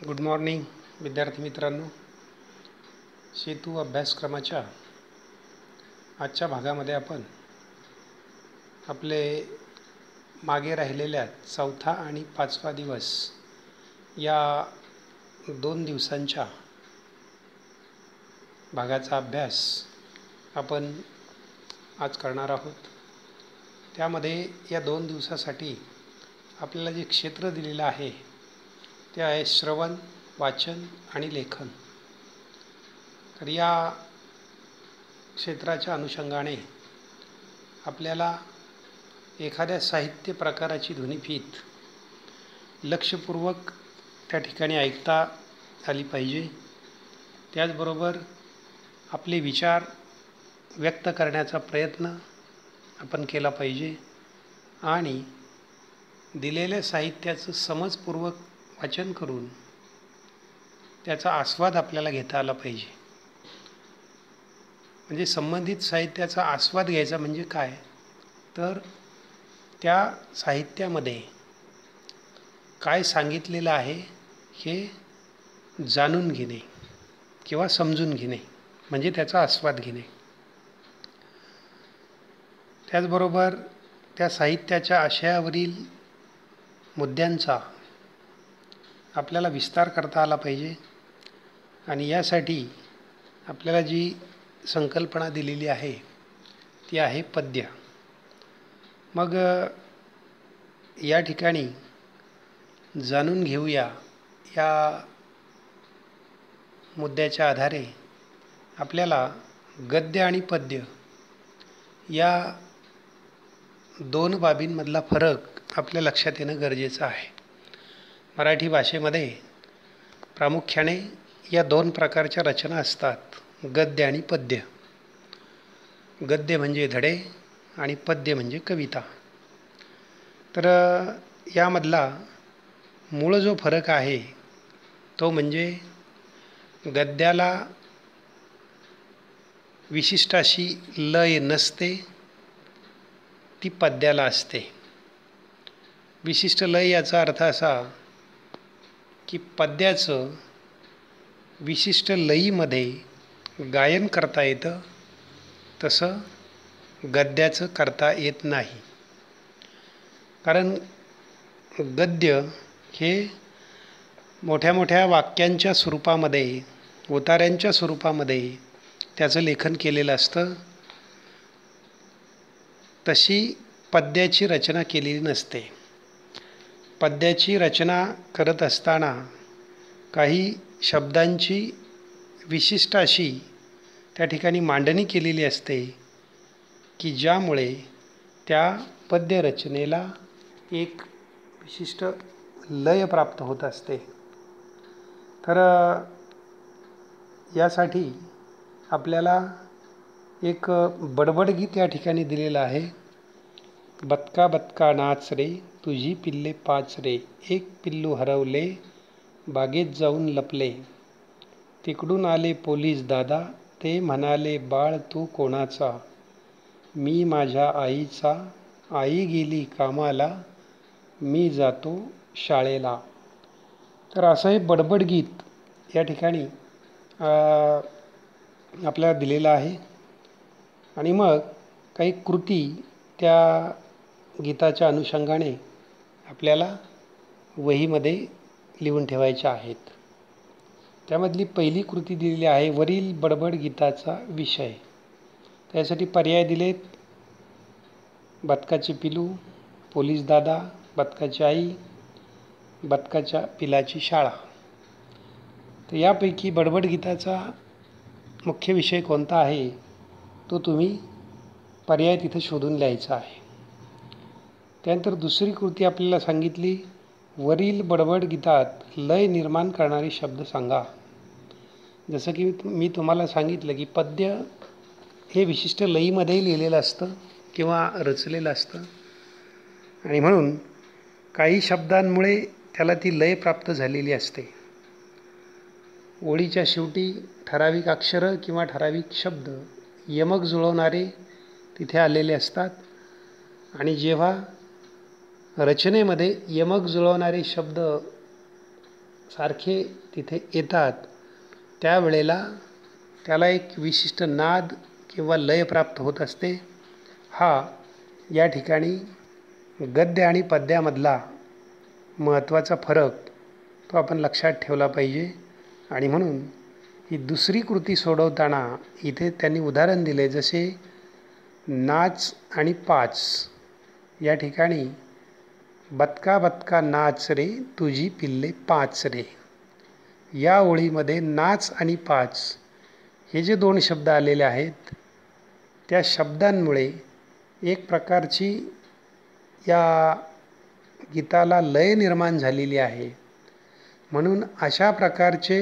Good morning विद्यार्थी मित्रांनो. सेतू अभ्यासक्रमाच्या आजच्या भागामध्ये आपण आपले मागे राहिलेल्या चौथा आणि पाचवा दिवस या 2 दिवसांच्या भागाचा अभ्यास आपण आज करणार आहोत. त्यामध्ये या 2 दिवसासाठी आपल्याला जे क्षेत्र दिलेलं आहे ते आहे श्रवण, वाचन आणि लेखन. तर या क्षेत्राच्या अनुषंगाने आपल्याला एखाद्या साहित्य प्रकाराची ध्वनिफीत लक्षपूर्वक त्या ठिकाणी ऐकता आली पाहिजे. त्याचबरोबर आपले विचार व्यक्त करण्याचा प्रयत्न आपण केला पाहिजे आणि दिलेल्या साहित्याचं समजपूर्वक वाचन करून त्याचा आस्वाद आपल्याला घेता आला पाहिजे. म्हणजे संबंधित साहित्याचा आस्वाद घ्यायचा म्हणजे काय, तर त्या साहित्यामध्ये काय सांगितलेलं आहे हे जाणून घेणे किंवा समजून घेणे म्हणजे त्याचा आस्वाद घेणे. त्याचबरोबर त्या साहित्याच्या आशयावरील मुद्द्यांचा आपल्याला विस्तार करता आला पाहिजे आणि यासाठी आपल्याला जी संकल्पना दिलेली आहे ती आहे पद्य. मग या ठिकाणी जाणून घेऊया या मुद्द्याच्या आधारे आपल्याला गद्य आणि पद्य या 2 बाबींमधला फरक आपल्या लक्षात येणं गरजेचं आहे. मराठी भाषेमध्ये प्रामुख्याने या 2 प्रकारच्या रचना असतात, गद्य आणि पद्य. गद्य म्हणजे धडे आणि पद्य म्हणजे कविता. तर यामधला मूळ जो फरक आहे तो म्हणजे गद्याला विशिष्ट अशी लय नसते, ती पद्याला असते. विशिष्ट लय याचा अर्थ असा की पद्याचं विशिष्ट लयीमध्ये गायन करता येतं, तसं गद्याचं करता येत नाही. कारण गद्य हे मोठ्या मोठ्या वाक्यांच्या स्वरूपामध्ये, उतार्यांच्या स्वरूपामध्ये त्याचं लेखन केलेलं असतं. तशी पद्याची रचना केलेली नसते. पद्याची रचना करत असताना काही शब्दांची विशिष्ट अशी त्या ठिकाणी मांडणी केलेली असते की ज्यामुळे त्या पद्यरचनेला एक विशिष्ट लय प्राप्त होत असते. तर यासाठी आपल्याला एक बडबड गीत या ठिकाणी दिलेलं आहे. बदका बदका नाच रे, तुझी पिल्ले 5 रे, एक पिल्लू हरवले, बागेत जाऊन लपले, तिकडून आले पोलीस दादा, ते म्हणाले बाळ तू कोणाचा, मी माझ्या आईचा, आई गेली कामाला, मी जातो शाळेला. तर असं हे बडबड गीत या ठिकाणी आपल्याला दिलेलं आहे. आणि मग काही कृती त्या गीताच्या अनुषंगाने आपल्याला वहीमध्ये लिहून ठेवायच्या आहेत. त्यामधली पहिली कृती दिलेली आहे वरील बडबड गीताचा विषय. त्यासाठी पर्याय दिलेत: बदकाचे पिलू, पोलीस दादा, बदकाची आई, बदकाच्या पिलाची शाळा. तर यापैकी बडबड गीताचा मुख्य विषय कोणता आहे तो तुम्ही पर्याय तिथे शोधून लिहायचा आहे. त्यानंतर दुसरी कृती आपल्याला सांगितली, वरील बडबड गीतात लय निर्माण करणारे शब्द सांगा. जसं की मी तुम्हाला सांगितलं की पद्य हे विशिष्ट लयीमध्ये लिहिलेलं असतं किंवा रचलेलं असतं आणि म्हणून काही शब्दांमुळे त्याला ती लय प्राप्त झालेली असते. ओळीच्या शेवटी ठराविक अक्षरं किंवा ठराविक शब्द यमक जुळवणारे तिथे आलेले असतात आणि जेव्हा रचनेमध्ये यमक जुळवणारे शब्द सारखे तिथे येतात त्यावेळेला त्याला एक विशिष्ट नाद किंवा लय प्राप्त होत असते. हा या ठिकाणी गद्य आणि पद्यामधला महत्त्वाचा फरक तो आपण लक्षात ठेवला पाहिजे. आणि म्हणून ही दुसरी कृती सोडवताना इथे त्यांनी उदाहरण दिले, जसे नाच आणि पाच या ठिकाणी बतका बतका नाच रे तुझी पिल्ले पाच रे. या ओळीमध्ये नाच आणि पाच हे जे दोन शब्द आलेले आहेत त्या शब्दांमुळे एक प्रकारची या गीताला लय निर्माण झालेली आहे. म्हणून अशा प्रकारचे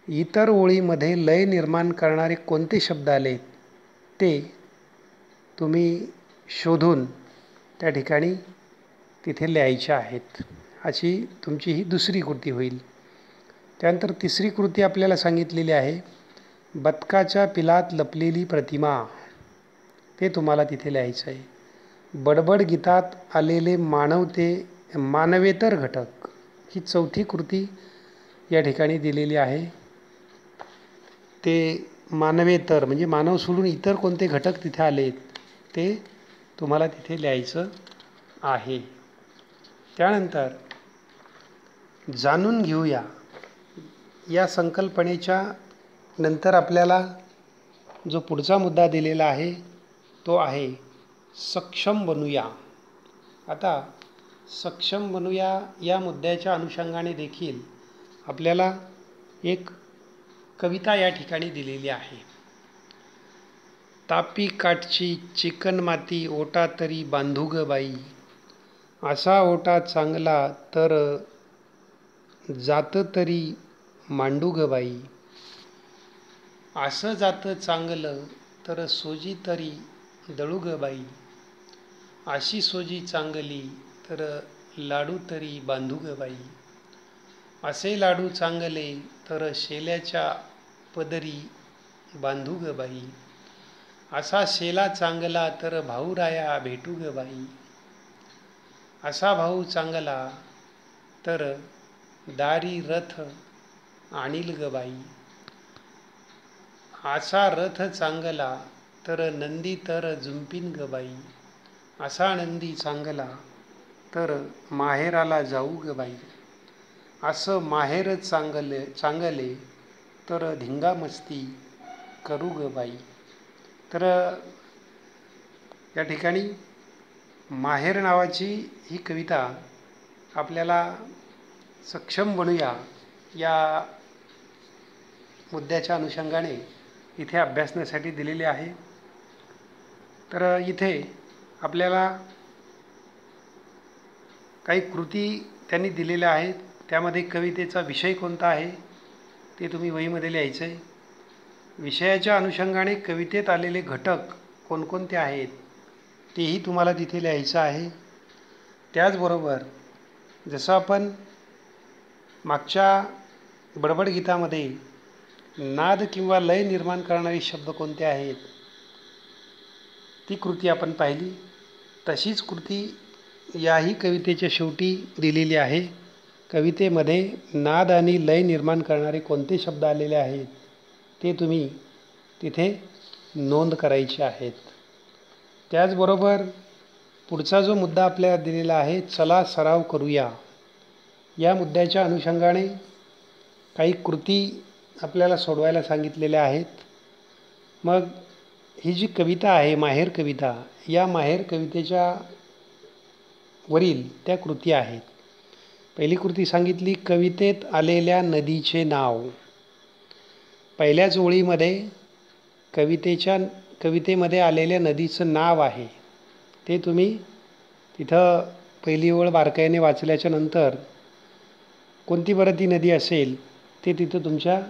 इतर ओळीमध्ये लय निर्माण करणारे कोणते शब्द आलेत ते तुम्ही शोधून त्या ठिकाणी तिथे लिहायचे आहेत. अशी तुमची ही दुसरी कृती होईल. त्यानंतर तिसरी कृती आपल्याला सांगितलेली आहे, बदकाच्या पिलात लपलेली प्रतिमा. ते तुम्हाला तिथे लिहायचं आहे. बडबड गीतात आलेले मानवेतर घटक, ही चौथी कृती या ठिकाणी दिलेली आहे. ते मानवेतर म्हणजे मानव सोडून इतर कोणते घटक तिथे आलेत ते तुम्हाला तिथे लिहायचं आहे. त्यानंतर जाणून घेऊया या संकल्पनेच्या नंतर आपल्याला जो पुढचा मुद्दा दिलेला आहे तो आहे सक्षम बनूया. आता सक्षम बनूया या मुद्द्याच्या अनुषंगाने देखील आपल्याला एक कविता या ठिकाणी दिलेली आहे. तापी काठची चिकन माती ओटा तरी बांधू ग बाई, असा ओटा चांगला तर जात तरी मांडू ग बाई, असं जातं चांगलं तर सोजी तरी दळू ग बाई, अशी सोजी चांगली तर लाडू तरी बांधू ग बाई, असे लाडू चांगले तर शेल्याच्या पदरी बांधू ग बाई, असा शेला चांगला तर भाऊराया भेटू ग बाई, असा भाऊ चांगला तर दारी रथ आणील ग बाई, असा रथ चांगला तर नंदी तर जुंपीन ग बाई, असा नंदी चांगला तर माहेराला जाऊ ग बाई, असं माहेर चांगले तर धिंगामस्ती करू ग बाई. तर या ठिकाणी माहेर नावाची ही कविता आपल्याला सक्षम बनूया या मुद्द्याच्या अनुषंगाने इथे अभ्यासण्यासाठी दिलेली आहे. तर इथे आपल्याला काही कृती त्यांनी दिलेल्या आहेत. त्यामध्ये कवितेचा विषय कोणता आहे ते तुम्ही वहीमध्ये लिहायचं आहे. विषयाच्या अनुषंगाने कवितेत आलेले घटक कोणकोणते आहेत तेही तुम्हाला तिथे लिहायचं आहे. त्याचबरोबर जसं आपण मागच्या बडबड गीतामध्ये नाद किंवा लय निर्माण करणारे शब्द कोणते आहेत ती कृती आपण पाहिली, तशीच कृती याही कवितेच्या शेवटी दिलेली आहे. कवितेमध्ये नाद आणि लय निर्माण करणारे कोणते शब्द आलेले आहेत ते तुम्ही तिथे नोंद करायचे आहेत. त्याचबरोबर पुढचा जो मुद्दा आपल्याला दिलेला आहे, चला सराव करूया, या मुद्द्याच्या अनुषंगाने काही कृती आपल्याला सोडवायला सांगितलेल्या आहेत. मग ही जी कविता आहे माहेर कविता, या माहेर कवितेच्या वरील त्या कृती आहेत. पहिली कृती सांगितली, कवितेत आलेल्या नदीचे नाव. पहिल्याच ओळीमध्ये कवितेमध्ये आलेल्या नदीचं नाव आहे ते तुम्ही तिथं पहिली ओळ बारकाईने वाचल्याच्या नंतर कोणती बरं ती नदी असेल ते तिथं तुमच्या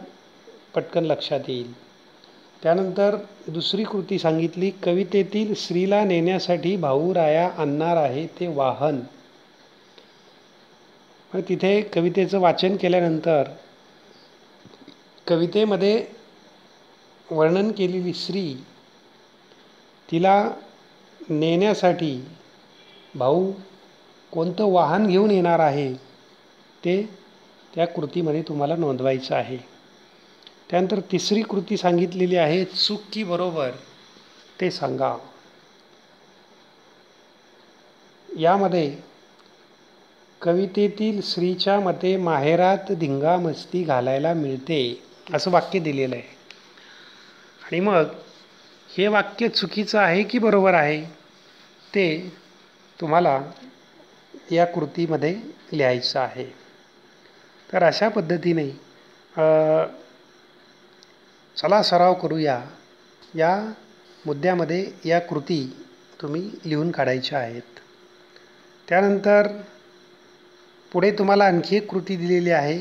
पटकन लक्षात येईल. त्यानंतर दुसरी कृती सांगितली, कवितेतील स्त्रीला नेण्यासाठी भाऊराया आणणार आहे ते वाहन. मग तिथे कवितेचं वाचन केल्यानंतर कवितेमध्ये वर्णन केलेली स्त्री तिला नेण्यासाठी भाऊ कोणतं वाहन घेऊन येणार आहे ते त्या कृतीमध्ये तुम्हाला नोंदवायचं आहे. त्यानंतर तिसरी कृती सांगितलेली आहे, चूक की बरोबर ते सांगा. यामध्ये कवितेतील स्त्रीच्या मते माहेरात धिंगामस्ती घालायला मिळते असं वाक्य दिलेलं आहे. आणि मग हे वाक्य चुकीचं आहे की बरोबर आहे ते तुम्हाला या कृतीमध्ये लिहायचं आहे. तर अशा पद्धतीने चला सराव करूया. या मुद्द्यामध्ये या कृती तुम्ही लिहून काढायच्या आहेत. त्यानंतर पुढे तुम्हाला आणखी एक कृती दिलेली आहे.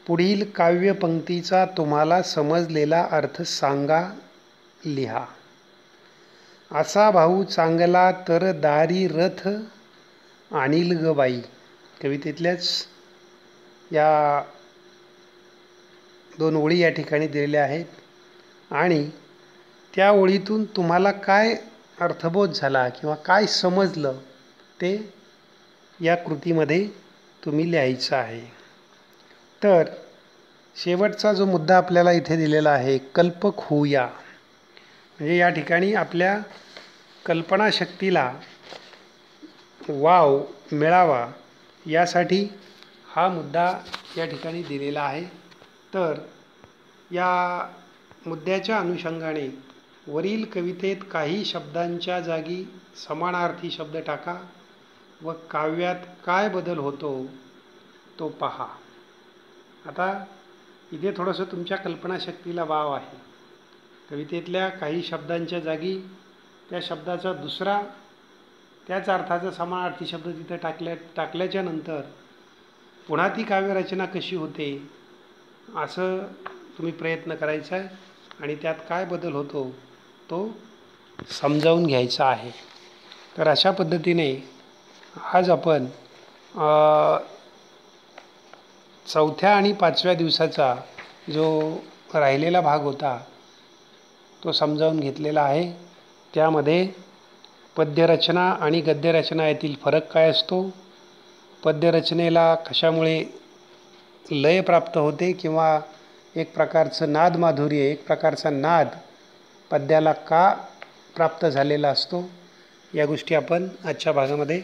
पुढील काव्यपंक्तीचा तुम्हाला समजलेला अर्थ सांगा, लिहा. असा भाऊ चांगला तर दारी रथ आणील ग बाई. कवितेतल्याच या 2 ओळी या ठिकाणी दिलेल्या आहेत. आणि त्या ओळीतून तुम्हाला काय अर्थबोध झाला किंवा काय समजलं ते या कृतीमध्ये तुम्ही लिहायचं आहे. तर शेवटचा जो मुद्दा आपल्याला इथे दिलेला आहे, कल्पक होऊया. म्हणजे या ठिकाणी आपल्या कल्पनाशक्तीला वाव मिळावा यासाठी हा मुद्दा या ठिकाणी दिलेला आहे. तर या मुद्द्याच्या अनुषंगाने वरील कवितेत काही शब्दांच्या जागी समानार्थी शब्द टाका व काव्यात काय बदल होतो तो पहा. आता इथे थोडंसं तुमच्या कल्पनाशक्तीला वाव आहे. कवितेतल्या काही शब्दांच्या जागी त्या शब्दाचा दुसरा त्याच अर्थाचा समानार्थी शब्द तिथं टाकल्याच्या नंतर पुन्हा ती काव्यरचना कशी होते असं तुम्ही प्रयत्न करायचा आहे आणि त्यात काय बदल होतो तो समजावून घ्यायचा आहे. तर अशा पद्धतीने आज आपण 4थ्या आणि 5व्या दिवसाचा जो राहिलेला भाग होता तो समजावून घेतलेला आहे. त्यामध्ये पद्यरचना आणि गद्यरचना यातील फरक काय असतो, पद्यरचनेला कशामुळे लय प्राप्त होते किंवा एक प्रकारचं नादमाधुर्य, एक प्रकारचा नाद पद्याला का प्राप्त झालेला असतो, या गोष्टी आपण आजच्या भागामध्ये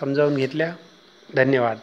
समजावून घेतल्या. धन्यवाद.